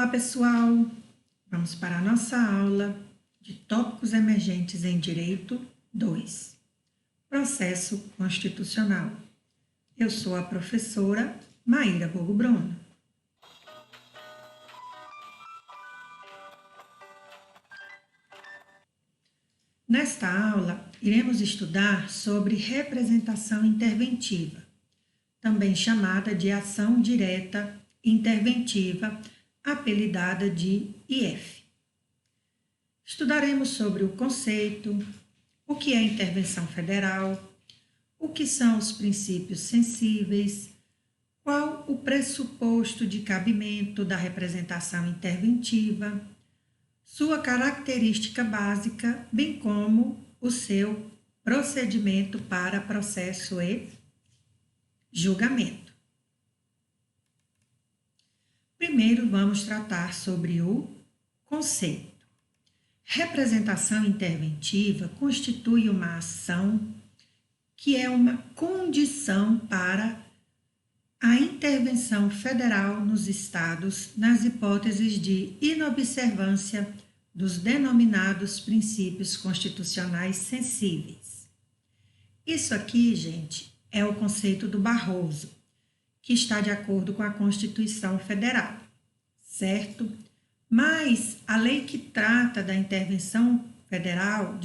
Olá, pessoal! Vamos para a nossa aula de Tópicos Emergentes em Direito 2, Processo Constitucional. Eu sou a professora Maíra Bogo Bruno. Nesta aula, iremos estudar sobre representação interventiva, também chamada de ação direta interventiva, apelidada de IF. Estudaremos sobre o conceito, o que é intervenção federal, o que são os princípios sensíveis, qual o pressuposto de cabimento da representação interventiva, sua característica básica, bem como o seu procedimento para processo e julgamento. Primeiro, vamos tratar sobre o conceito. Representação interventiva constitui uma ação que é uma condição para a intervenção federal nos estados nas hipóteses de inobservância dos denominados princípios constitucionais sensíveis. Isso aqui, gente, é o conceito do Barroso, que está de acordo com a Constituição Federal, certo? Mas a lei que trata da intervenção federal,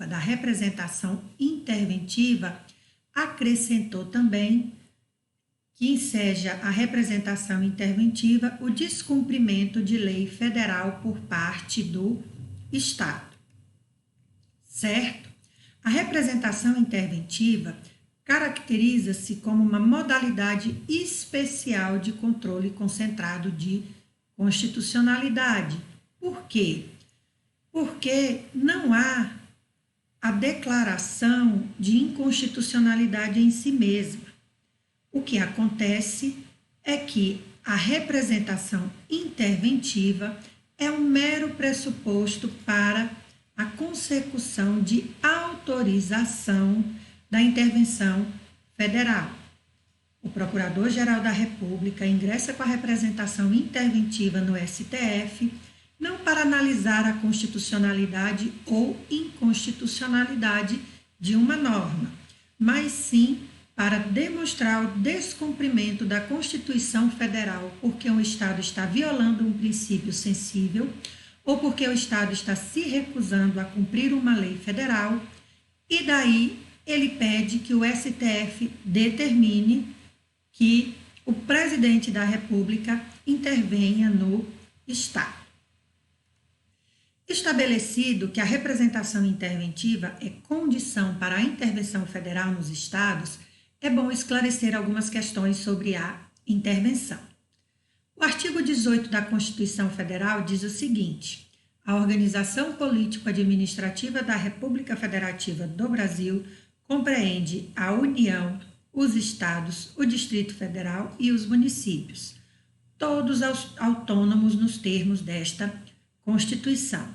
da representação interventiva, acrescentou também que seja a representação interventiva o descumprimento de lei federal por parte do Estado, certo? A representação interventiva caracteriza-se como uma modalidade especial de controle concentrado de constitucionalidade. Por quê? Porque não há a declaração de inconstitucionalidade em si mesma. O que acontece é que a representação interventiva é um mero pressuposto para a consecução de autorização da intervenção federal. O Procurador-Geral da República ingressa com a representação interventiva no STF, não para analisar a constitucionalidade ou inconstitucionalidade de uma norma, mas sim para demonstrar o descumprimento da Constituição Federal, porque o Estado está violando um princípio sensível ou porque o Estado está se recusando a cumprir uma lei federal, e daí ele pede que o STF determine que o presidente da República intervenha no Estado. Estabelecido que a representação interventiva é condição para a intervenção federal nos estados, é bom esclarecer algumas questões sobre a intervenção. O artigo 18 da Constituição Federal diz o seguinte: a organização político-administrativa da República Federativa do Brasil compreende a União, os estados, o Distrito Federal e os municípios, todos autônomos nos termos desta Constituição.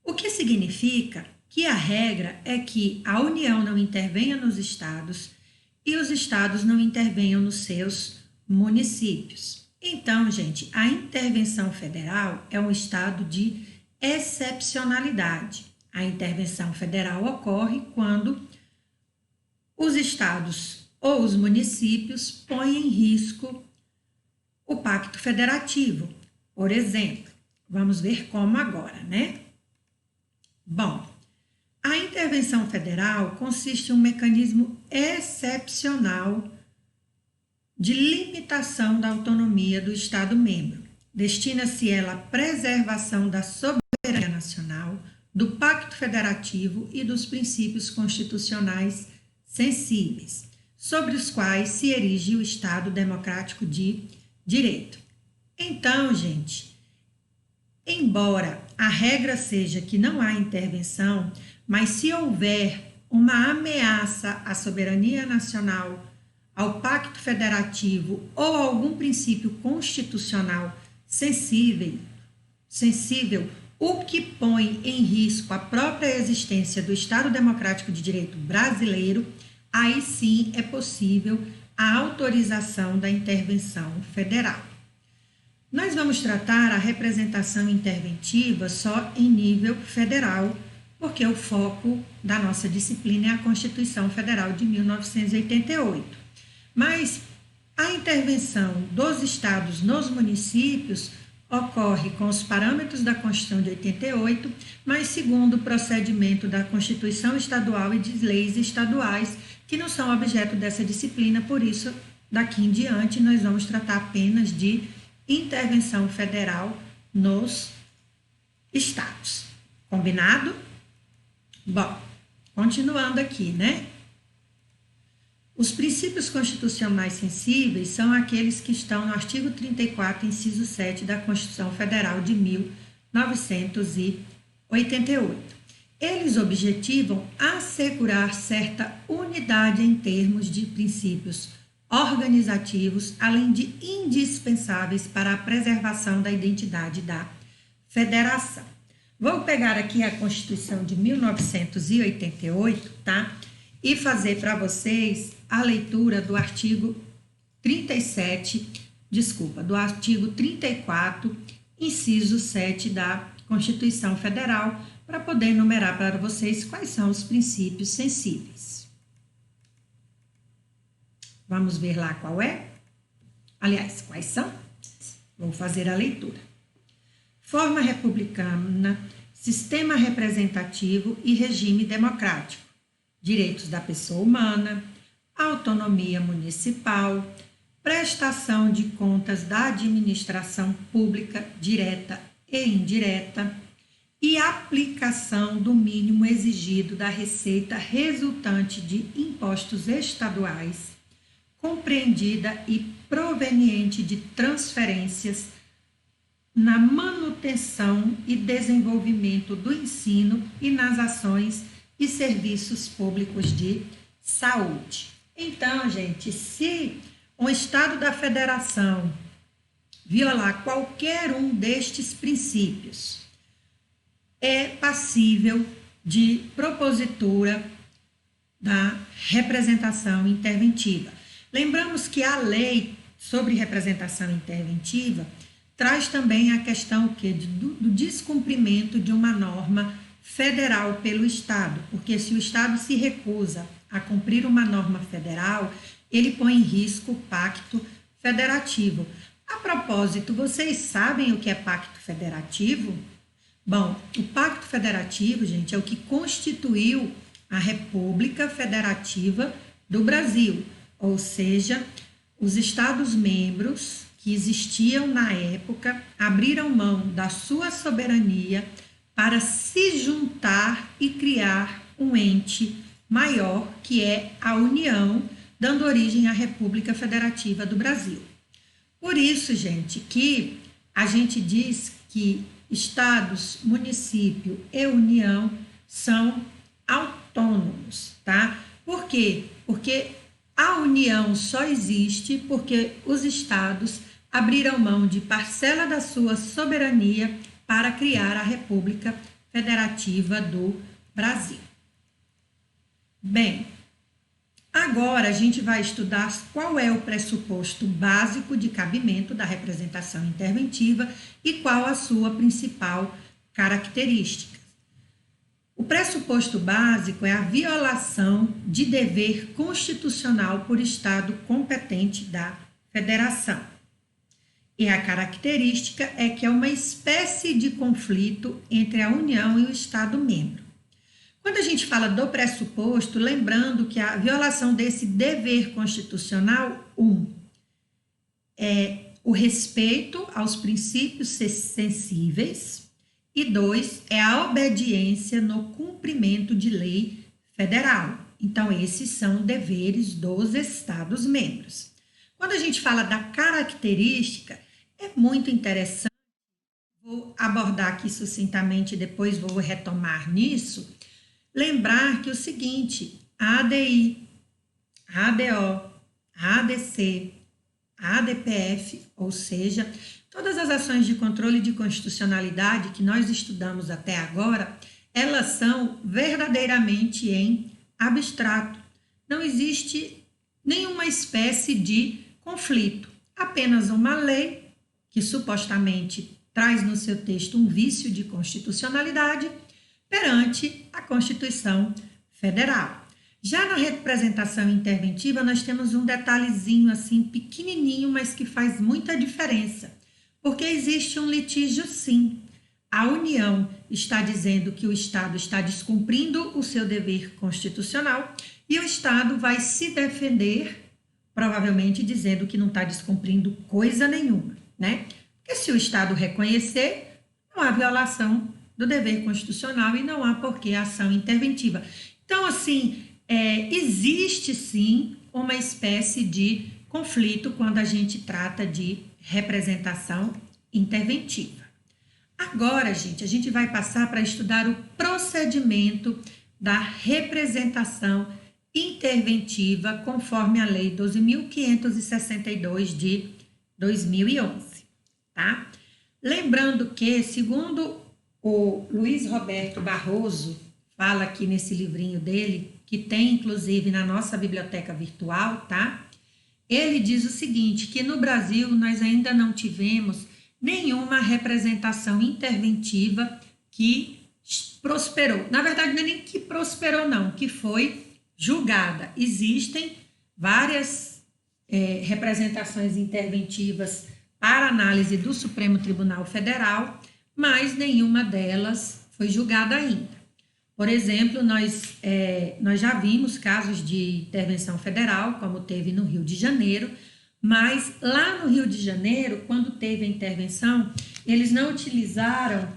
O que significa que a regra é que a União não intervenha nos estados e os estados não intervenham nos seus municípios. Então, gente, a intervenção federal é um estado de excepcionalidade. A intervenção federal ocorre quando os estados ou os municípios põem em risco o pacto federativo. Por exemplo, vamos ver como agora, né? Bom, a intervenção federal consiste em um mecanismo excepcional de limitação da autonomia do Estado-membro. Destina-se ela à preservação da soberania nacional, do pacto federativo e dos princípios constitucionais sensíveis, sobre os quais se erige o Estado democrático de direito. Então, gente, embora a regra seja que não há intervenção, mas se houver uma ameaça à soberania nacional, ao pacto federativo ou a algum princípio constitucional sensível, o que põe em risco a própria existência do Estado Democrático de Direito brasileiro, aí sim é possível a autorização da intervenção federal. Nós vamos tratar a representação interventiva só em nível federal, porque o foco da nossa disciplina é a Constituição Federal de 1988. Mas a intervenção dos estados nos municípios ocorre com os parâmetros da Constituição de 88, mas segundo o procedimento da Constituição Estadual e de leis estaduais, que não são objeto dessa disciplina, por isso, daqui em diante, nós vamos tratar apenas de intervenção federal nos estados. Combinado? Bom, continuando aqui, né? Os princípios constitucionais sensíveis são aqueles que estão no artigo 34, inciso 7 da Constituição Federal de 1988. Eles objetivam assegurar certa unidade em termos de princípios organizativos, além de indispensáveis para a preservação da identidade da federação. Vou pegar aqui a Constituição de 1988, tá? E fazer para vocês a leitura do artigo 34, inciso 7 da Constituição Federal, para poder enumerar para vocês quais são os princípios sensíveis. Vamos ver lá qual é? Aliás, quais são? Vou fazer a leitura. Forma republicana, sistema representativo e regime democrático. Direitos da pessoa humana, autonomia municipal, prestação de contas da administração pública direta e indireta e aplicação do mínimo exigido da receita resultante de impostos estaduais, compreendida e proveniente de transferências na manutenção e desenvolvimento do ensino e nas ações e serviços públicos de saúde. Então, gente, se um Estado da Federação violar qualquer um destes princípios, é passível de propositura da representação interventiva. Lembramos que a lei sobre representação interventiva traz também a questão do descumprimento de uma norma federal pelo Estado, porque se o Estado se recusa a cumprir uma norma federal, ele põe em risco o pacto federativo. A propósito, vocês sabem o que é pacto federativo? Bom, o pacto federativo, gente, é o que constituiu a República Federativa do Brasil, ou seja, os Estados-membros que existiam na época abriram mão da sua soberania para se juntar e criar um ente maior, que é a União, dando origem à República Federativa do Brasil. Por isso, gente, que a gente diz que estados, município e União são autônomos, tá? Por quê? Porque a União só existe porque os estados abriram mão de parcela da sua soberania para criar a República Federativa do Brasil. Bem, agora a gente vai estudar qual é o pressuposto básico de cabimento da representação interventiva e qual a sua principal característica. O pressuposto básico é a violação de dever constitucional por Estado competente da Federação. E a característica é que é uma espécie de conflito entre a União e o Estado-membro. Quando a gente fala do pressuposto, lembrando que a violação desse dever constitucional, é o respeito aos princípios sensíveis, e 2, é a obediência no cumprimento de lei federal. Então, esses são deveres dos Estados-membros. Quando a gente fala da característica, é muito interessante, vou abordar aqui sucintamente, depois vou retomar nisso, lembrar que o seguinte, a ADI, a ADO, a ADC, a ADPF, ou seja, todas as ações de controle de constitucionalidade que nós estudamos até agora, elas são verdadeiramente em abstrato. Não existe nenhuma espécie de conflito, apenas uma lei que supostamente traz no seu texto um vício de constitucionalidade, perante a Constituição Federal. Já na representação interventiva, nós temos um detalhezinho assim pequenininho, mas que faz muita diferença, porque existe um litígio sim. A União está dizendo que o Estado está descumprindo o seu dever constitucional e o Estado vai se defender, provavelmente dizendo que não está descumprindo coisa nenhuma, né? Porque se o Estado reconhecer, não há violação do dever constitucional e não há por que ação interventiva. Então, assim, existe sim uma espécie de conflito quando a gente trata de representação interventiva. Agora, gente, a gente vai passar para estudar o procedimento da representação interventiva conforme a Lei 12.562 de 2011, tá? Lembrando que, segundo o Luiz Roberto Barroso, fala aqui nesse livrinho dele, que tem inclusive na nossa biblioteca virtual, tá? Ele diz o seguinte, que no Brasil nós ainda não tivemos nenhuma representação interventiva que prosperou. Na verdade, não é nem que prosperou, não, que foi julgada. Existem várias representações interventivas para análise do Supremo Tribunal Federal, mas nenhuma delas foi julgada ainda. Por exemplo, nós já vimos casos de intervenção federal, como teve no Rio de Janeiro, mas lá no Rio de Janeiro, quando teve a intervenção, eles não utilizaram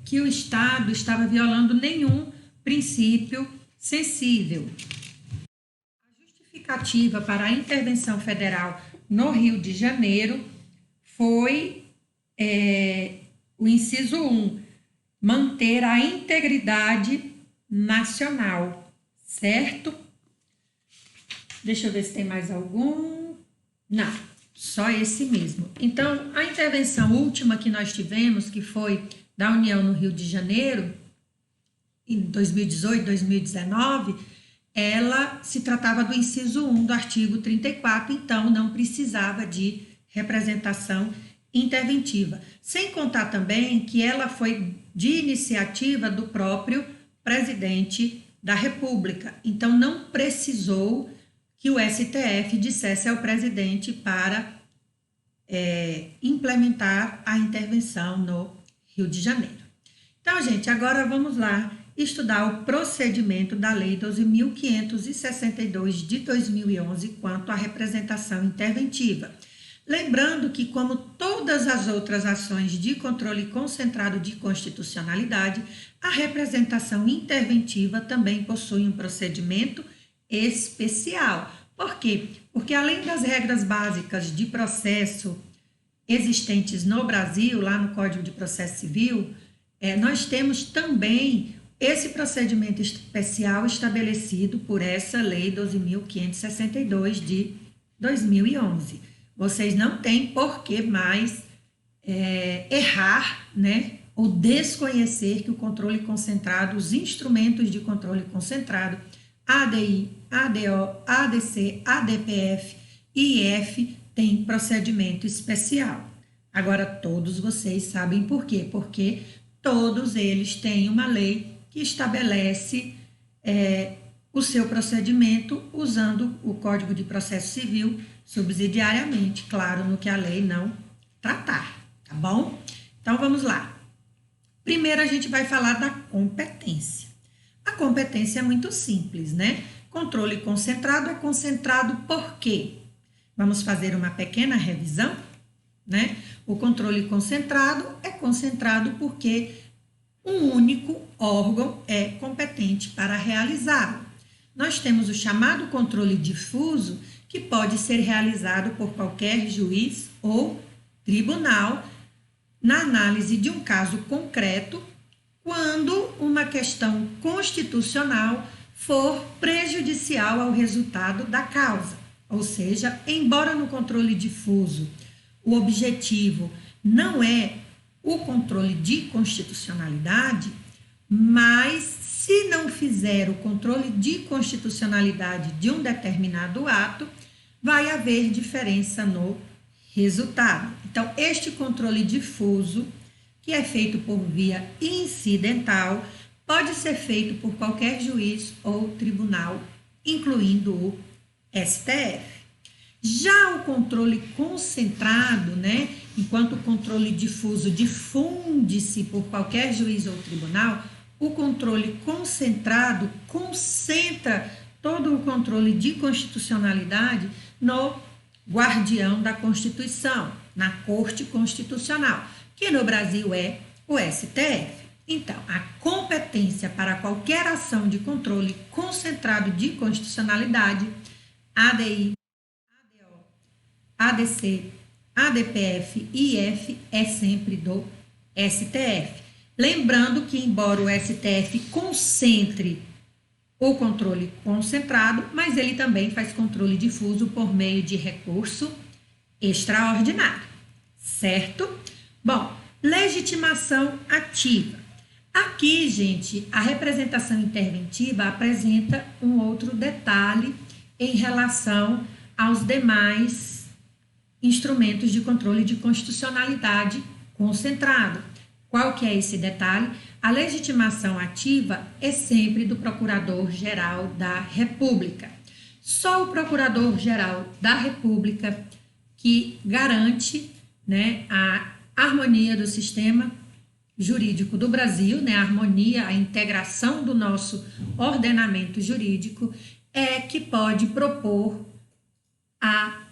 que o Estado estava violando nenhum princípio sensível. A justificativa para a intervenção federal no Rio de Janeiro foi o inciso 1, manter a integridade nacional, certo? Deixa eu ver se tem mais algum. Não, só esse mesmo. Então, a intervenção última que nós tivemos, que foi da União no Rio de Janeiro, em 2018, 2019, ela se tratava do inciso 1 do artigo 34, então não precisava de representação interventiva. Sem contar também que ela foi de iniciativa do próprio presidente da República, então não precisou que o STF dissesse ao presidente para implementar a intervenção no Rio de Janeiro. Então, gente, agora vamos lá estudar o procedimento da Lei 12.562 de 2011 quanto à representação interventiva. Lembrando que, como todas as outras ações de controle concentrado de constitucionalidade, a representação interventiva também possui um procedimento especial. Por quê? Porque além das regras básicas de processo existentes no Brasil, lá no Código de Processo Civil, nós temos também esse procedimento especial estabelecido por essa Lei 12.562 de 2011. Vocês não têm por que mais errar, né? Ou desconhecer que o controle concentrado, os instrumentos de controle concentrado, ADI, ADO, ADC, ADPF e IF tem procedimento especial. Agora, todos vocês sabem por quê? Porque todos eles têm uma lei que estabelece o seu procedimento usando o Código de Processo Civil subsidiariamente, claro, no que a lei não tratar, tá bom? Então, vamos lá. Primeiro, a gente vai falar da competência. A competência é muito simples, né? Controle concentrado é concentrado por quê? Vamos fazer uma pequena revisão, né? O controle concentrado é concentrado porque um único órgão é competente para realizá-lo. Nós temos o chamado controle difuso, que pode ser realizado por qualquer juiz ou tribunal na análise de um caso concreto, quando uma questão constitucional for prejudicial ao resultado da causa. Ou seja, embora no controle difuso o objetivo não é o controle de constitucionalidade, mas se não fizer o controle de constitucionalidade de um determinado ato, vai haver diferença no resultado. Então, este controle difuso, que é feito por via incidental, pode ser feito por qualquer juiz ou tribunal, incluindo o STF. Já o controle concentrado, né, enquanto o controle difuso difunde-se por qualquer juiz ou tribunal, o controle concentrado concentra todo o controle de constitucionalidade no guardião da Constituição, na Corte Constitucional, que no Brasil é o STF. Então, a competência para qualquer ação de controle concentrado de constitucionalidade, ADI, ADO, ADC, ADPF e IF, é sempre do STF. Lembrando que, embora o STF concentre o controle concentrado, mas ele também faz controle difuso por meio de recurso extraordinário, certo? Bom, legitimação ativa. Aqui, gente, a representação interventiva apresenta um outro detalhe em relação aos demais instrumentos de controle de constitucionalidade concentrado. Qual que é esse detalhe? A legitimação ativa é sempre do Procurador-Geral da República. Só o Procurador-Geral da República que garante, né, a harmonia do sistema jurídico do Brasil, né, a harmonia, a integração do nosso ordenamento jurídico, é que pode propor a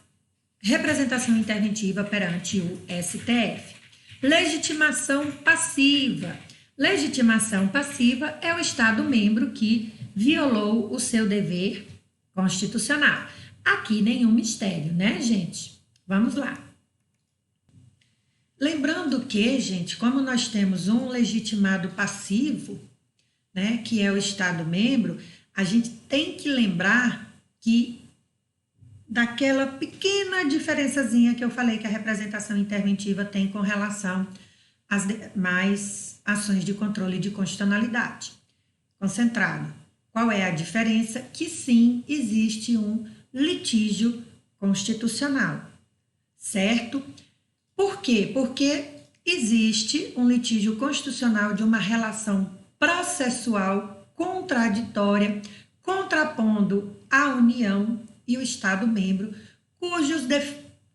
representação interventiva perante o STF. Legitimação passiva. Legitimação passiva é o Estado-membro que violou o seu dever constitucional. Aqui nenhum mistério, né, gente? Vamos lá. Lembrando que, gente, como nós temos um legitimado passivo, né, que é o Estado-membro, a gente tem que lembrar que daquela pequena diferençazinha que eu falei que a representação interventiva tem com relação às demais ações de controle de constitucionalidade concentrado. Qual é a diferença? Que sim, existe um litígio constitucional, certo? Por quê? Porque existe um litígio constitucional de uma relação processual contraditória, contrapondo a União e o Estado-membro, cujo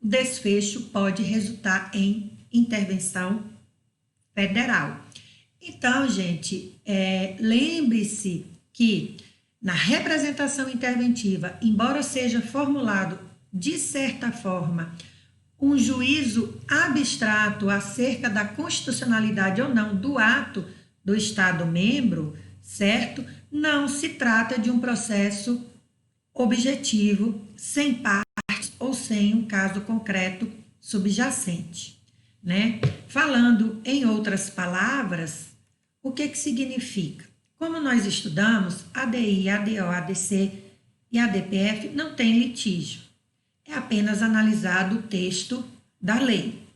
desfecho pode resultar em intervenção federal. Então, gente, lembre-se que na representação interventiva, embora seja formulado, de certa forma, um juízo abstrato acerca da constitucionalidade ou não do ato do Estado-membro, certo? Não se trata de um processo objetivo, sem partes ou sem um caso concreto subjacente, né? Falando em outras palavras, o que significa? Como nós estudamos, ADI, ADO, ADC e ADPF não tem litígio. É apenas analisado o texto da lei.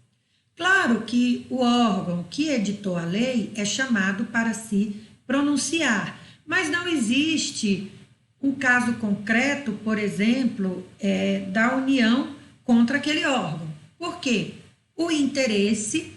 Claro que o órgão que editou a lei é chamado para se pronunciar, mas não existe um caso concreto, por exemplo, da União contra aquele órgão. Por quê? O interesse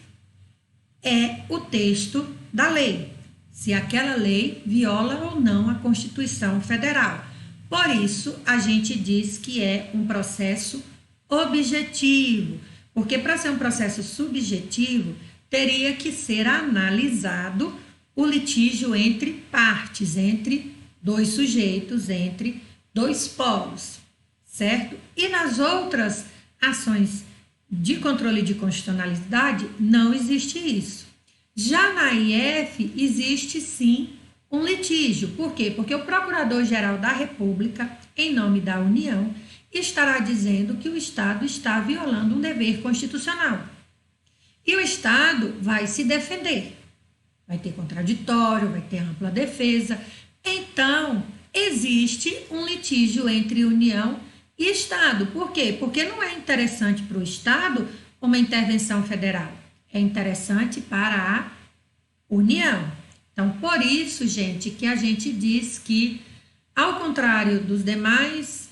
é o texto da lei, se aquela lei viola ou não a Constituição Federal. Por isso, a gente diz que é um processo objetivo, porque para ser um processo subjetivo, teria que ser analisado o litígio entre partes, entre dois sujeitos, entre dois polos, certo? E nas outras ações de controle de constitucionalidade, não existe isso. Já na IF, existe sim um litígio. Por quê? Porque o Procurador-Geral da República, em nome da União, estará dizendo que o Estado está violando um dever constitucional. E o Estado vai se defender. Vai ter contraditório, vai ter ampla defesa. Então, existe um litígio entre União e Estado. Por quê? Porque não é interessante para o Estado uma intervenção federal. É interessante para a União. Então, por isso, gente, que a gente diz que, ao contrário dos demais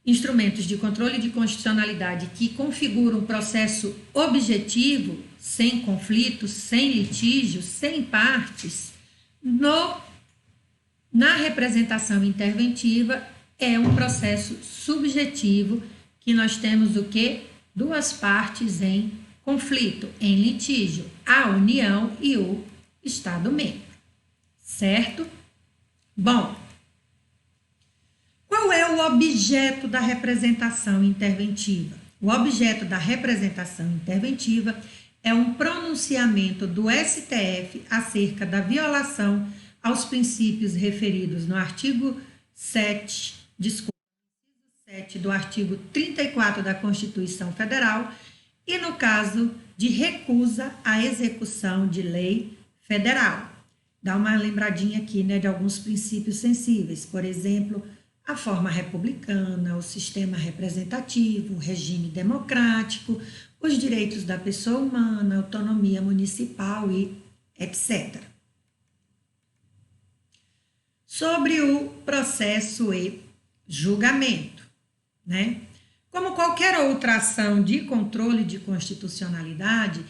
instrumentos de controle de constitucionalidade que configuram um processo objetivo, sem conflitos, sem litígios, sem partes, na representação interventiva é um processo subjetivo que nós temos o quê? Duas partes em conflito, em litígio, a União e o Estado-membro, certo? Bom, qual é o objeto da representação interventiva? O objeto da representação interventiva é um pronunciamento do STF acerca da violação aos princípios referidos no artigo 7 do artigo 34 da Constituição Federal e no caso de recusa à execução de lei federal. Dá uma lembradinha aqui, né, de alguns princípios sensíveis, por exemplo, a forma republicana, o sistema representativo, o regime democrático, os direitos da pessoa humana, autonomia municipal e etc. Sobre o processo e julgamento, né? Como qualquer outra ação de controle de constitucionalidade,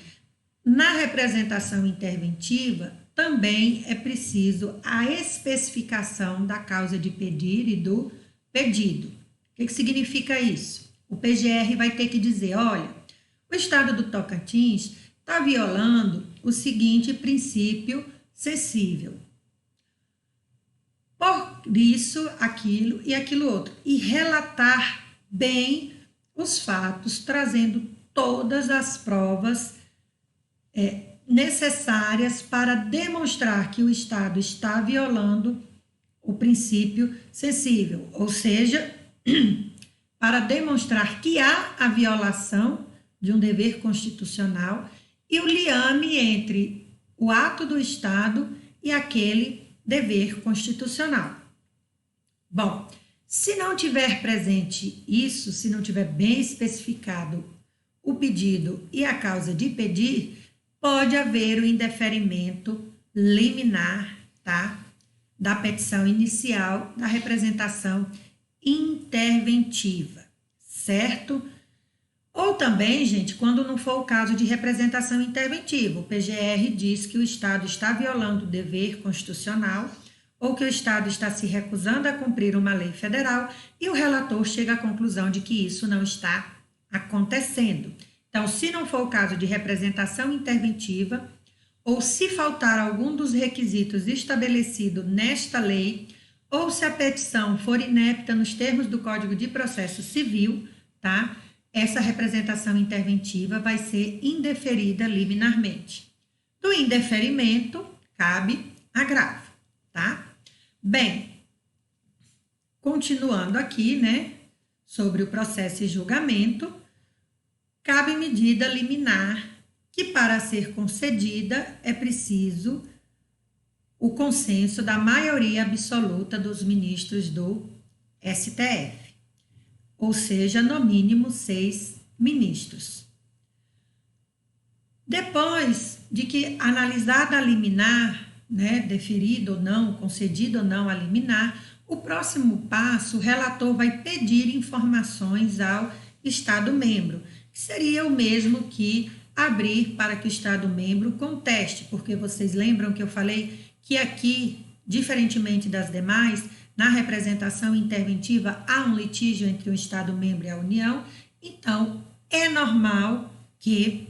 na representação interventiva também é preciso a especificação da causa de pedir e do pedido. O que significa isso? O PGR vai ter que dizer, olha, o Estado do Tocantins está violando o seguinte princípio sensível. Por isso, aquilo e aquilo outro. E relatar bem os fatos, trazendo todas as provas necessárias para demonstrar que o Estado está violando o princípio sensível, ou seja, para demonstrar que há a violação de um dever constitucional e o liame entre o ato do Estado e aquele dever constitucional. Bom, se não tiver presente isso, se não tiver bem especificado o pedido e a causa de pedir, pode haver o indeferimento liminar, tá? Da petição inicial da representação interventiva, certo? Ou também, gente, quando não for o caso de representação interventiva, o PGR diz que o Estado está violando o dever constitucional ou que o Estado está se recusando a cumprir uma lei federal e o relator chega à conclusão de que isso não está acontecendo. Então, se não for o caso de representação interventiva, ou se faltar algum dos requisitos estabelecidos nesta lei, ou se a petição for inepta nos termos do Código de Processo Civil, tá? Essa representação interventiva vai ser indeferida liminarmente. Do indeferimento, cabe agravo, tá? Bem, continuando aqui, né, sobre o processo e julgamento, cabe medida liminar que, para ser concedida, é preciso o consenso da maioria absoluta dos ministros do STF, ou seja, no mínimo 6 ministros. Depois de que analisada a liminar, né, deferido ou não, concedido ou não a liminar, o próximo passo, o relator vai pedir informações ao Estado-membro, que seria o mesmo que abrir para que o Estado-membro conteste, porque vocês lembram que eu falei que aqui, diferentemente das demais, na representação interventiva há um litígio entre o Estado-membro e a União, então é normal que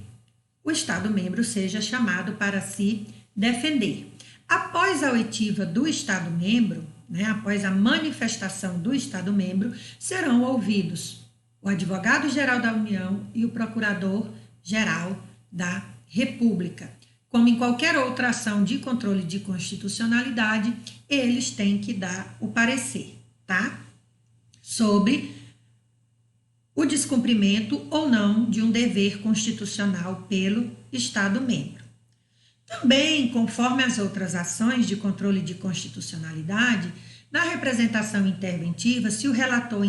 o Estado-membro seja chamado para se defender. Após a oitiva do Estado-membro, né, após a manifestação do Estado-membro, serão ouvidos o advogado-geral da União e o procurador-geral da República. Como em qualquer outra ação de controle de constitucionalidade, eles têm que dar o parecer, tá? Sobre o descumprimento ou não de um dever constitucional pelo Estado-membro. Também, conforme as outras ações de controle de constitucionalidade, na representação interventiva, se o relator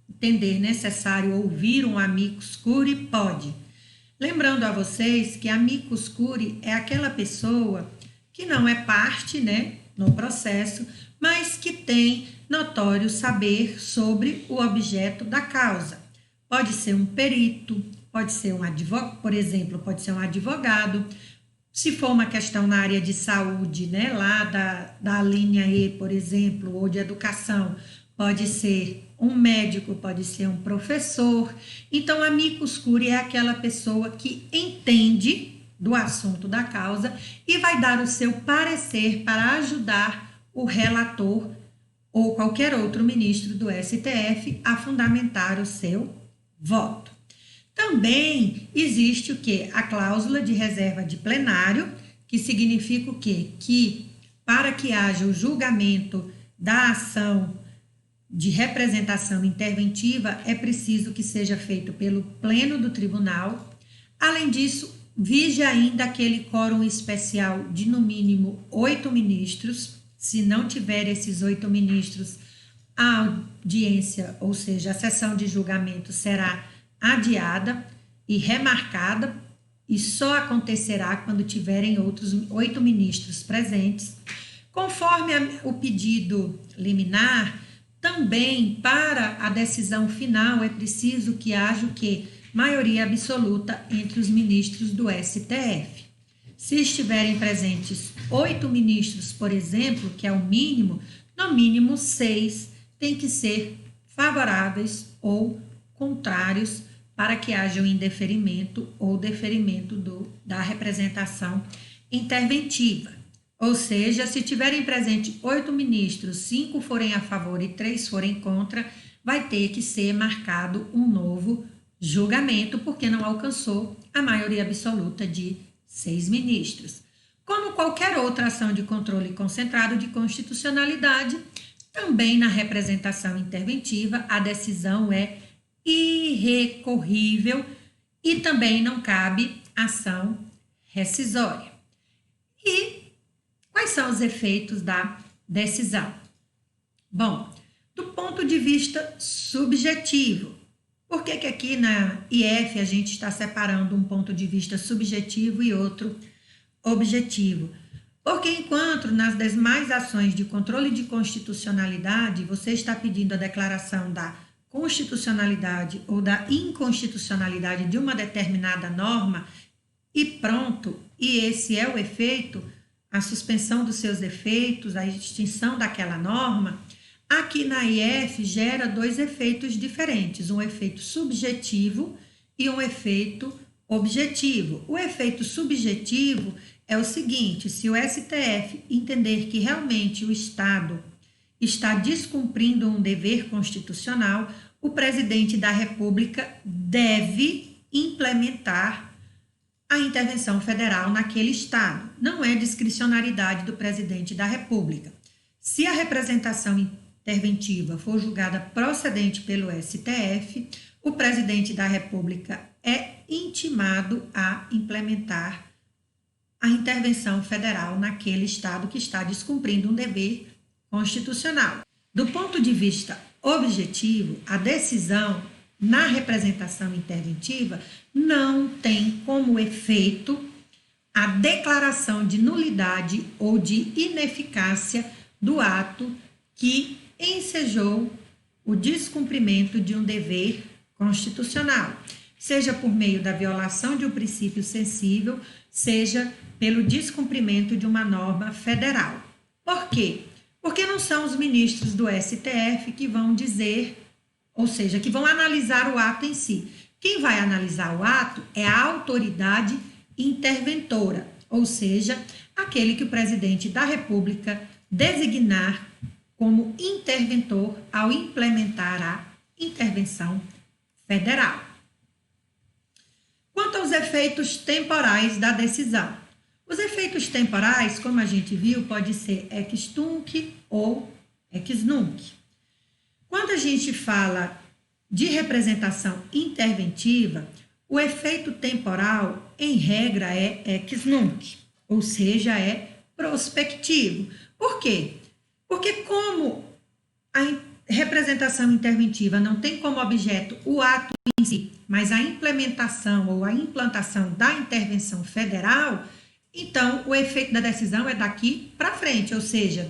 entender necessário ouvir um amicus curiae, pode. Lembrando a vocês que amicus curiae é aquela pessoa que não é parte, né, no processo, mas que tem notório saber sobre o objeto da causa. Pode ser um perito, pode ser um advogado, por exemplo, pode ser um advogado. Se for uma questão na área de saúde, né, lá da linha E, por exemplo, ou de educação, pode ser um médico, pode ser um professor. Então, amicus curiae é aquela pessoa que entende do assunto da causa e vai dar o seu parecer para ajudar o relator ou qualquer outro ministro do STF a fundamentar o seu voto. Também existe o quê? A cláusula de reserva de plenário, que significa o quê? Que para que haja o julgamento da ação de representação interventiva, é preciso que seja feito pelo pleno do tribunal. Além disso, vige ainda aquele quórum especial de no mínimo 8 ministros. Se não tiver esses 8 ministros, a audiência, ou seja, a sessão de julgamento será adiada e remarcada e só acontecerá quando tiverem outros 8 ministros presentes. Conforme o pedido liminar, também para a decisão final é preciso que haja o quê? Maioria absoluta entre os ministros do STF. Se estiverem presentes 8 ministros, por exemplo, que é o mínimo, no mínimo 6 tem que ser favoráveis ou contrários para que haja o indeferimento ou deferimento da representação interventiva. Ou seja, se tiverem presente 8 ministros, 5 forem a favor e 3 forem contra, vai ter que ser marcado um novo julgamento, porque não alcançou a maioria absoluta de 6 ministros. Como qualquer outra ação de controle concentrado de constitucionalidade, também na representação interventiva, a decisão é irrecorrível e também não cabe ação rescisória. E quais são os efeitos da decisão? Bom, do ponto de vista subjetivo, por que aqui na IF a gente está separando um ponto de vista subjetivo e outro objetivo? Porque enquanto nas demais ações de controle de constitucionalidade, você está pedindo a declaração da constitucionalidade ou da inconstitucionalidade de uma determinada norma e pronto, e esse é o efeito, a suspensão dos seus efeitos, a extinção daquela norma, aqui na IF gera 2 efeitos diferentes, um efeito subjetivo e um efeito objetivo. O efeito subjetivo é o seguinte: se o STF entender que realmente o Estado está descumprindo um dever constitucional, o presidente da República deve implementar a intervenção federal naquele Estado. Não é discricionariedade do presidente da República. Se a representação interventiva for julgada procedente pelo STF, o presidente da República é intimado a implementar a intervenção federal naquele Estado que está descumprindo um dever constitucional. Do ponto de vista objetivo, a decisão na representação interventiva não tem como efeito a declaração de nulidade ou de ineficácia do ato que ensejou o descumprimento de um dever constitucional, seja por meio da violação de um princípio sensível, seja pelo descumprimento de uma norma federal. Por quê? Porque não são os ministros do STF que vão dizer, ou seja, que vão analisar o ato em si. Quem vai analisar o ato é a autoridade interventora, ou seja, aquele que o presidente da República designar como interventor ao implementar a intervenção federal. Quanto aos efeitos temporais da decisão, os efeitos temporais, como a gente viu, pode ser ex tunc ou ex nunc. Quando a gente fala de representação interventiva, o efeito temporal, em regra, é ex nunc, ou seja, é prospectivo. Por quê? Porque como a representação interventiva não tem como objeto o ato em si, mas a implementação ou a implantação da intervenção federal, então o efeito da decisão é daqui para frente, ou seja,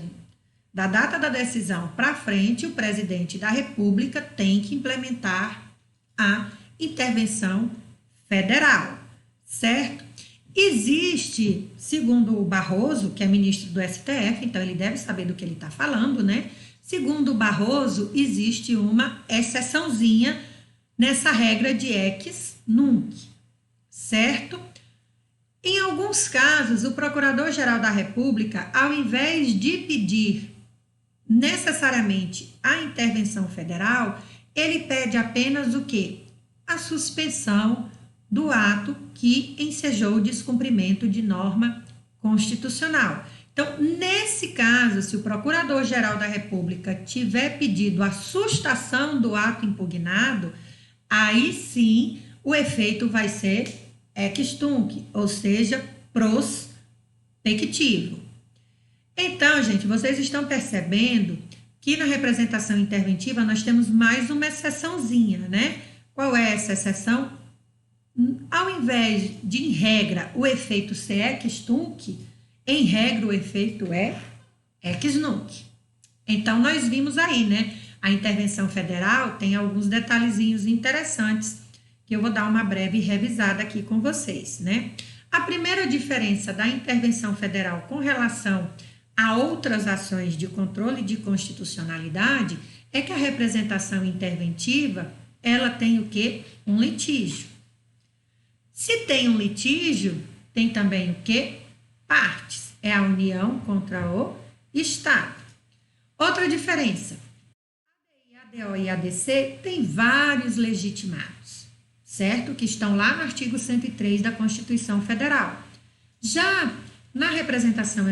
da data da decisão para frente, o presidente da República tem que implementar a intervenção federal, certo? Existe, segundo o Barroso, que é ministro do STF, então ele deve saber do que ele está falando, né? Segundo o Barroso, existe uma exceçãozinha nessa regra de ex nunc, certo? Em alguns casos, o Procurador-Geral da República, ao invés de pedir necessariamente a intervenção federal, ele pede apenas o quê? A suspensão do ato que ensejou o descumprimento de norma constitucional. Então, nesse caso, se o Procurador-Geral da República tiver pedido a sustação do ato impugnado, aí sim o efeito vai ser ex tunc, ou seja, prospectivo. Então, gente, vocês estão percebendo que na representação interventiva nós temos mais uma exceçãozinha, né? Qual é essa exceção? Ao invés de, em regra, o efeito ser ex tunc, em regra o efeito é ex nunc. Então, nós vimos aí, né? A intervenção federal tem alguns detalhezinhos interessantes que eu vou dar uma breve revisada aqui com vocês, né? A primeira diferença da intervenção federal com relação a outras ações de controle de constitucionalidade é que a representação interventiva, ela tem o quê? Um litígio. Se tem um litígio, tem também o quê? Partes. É a União contra o Estado. Outra diferença. A ADO e a ADC tem vários legitimados, certo? Que estão lá no artigo 103 da Constituição Federal. Já na representação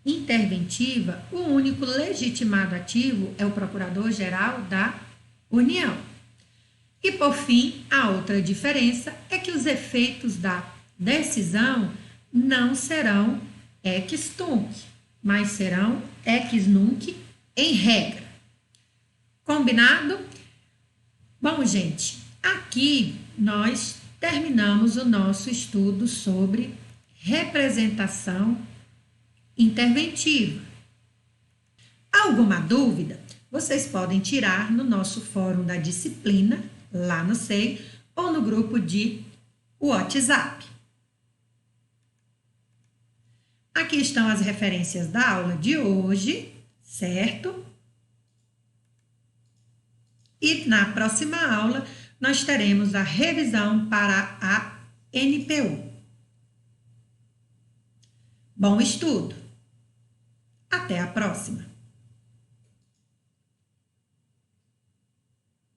interventiva, o único legitimado ativo é o Procurador-Geral da União. E, por fim, a outra diferença é que os efeitos da decisão não serão ex tunc, mas serão ex nunc em regra. Combinado? Bom, gente, aqui nós terminamos o nosso estudo sobre representação interventiva. Alguma dúvida? Vocês podem tirar no nosso fórum da disciplina, lá no SEI, ou no grupo de WhatsApp. Aqui estão as referências da aula de hoje, certo? E na próxima aula nós teremos a revisão para a NPU. Bom estudo! Até a próxima!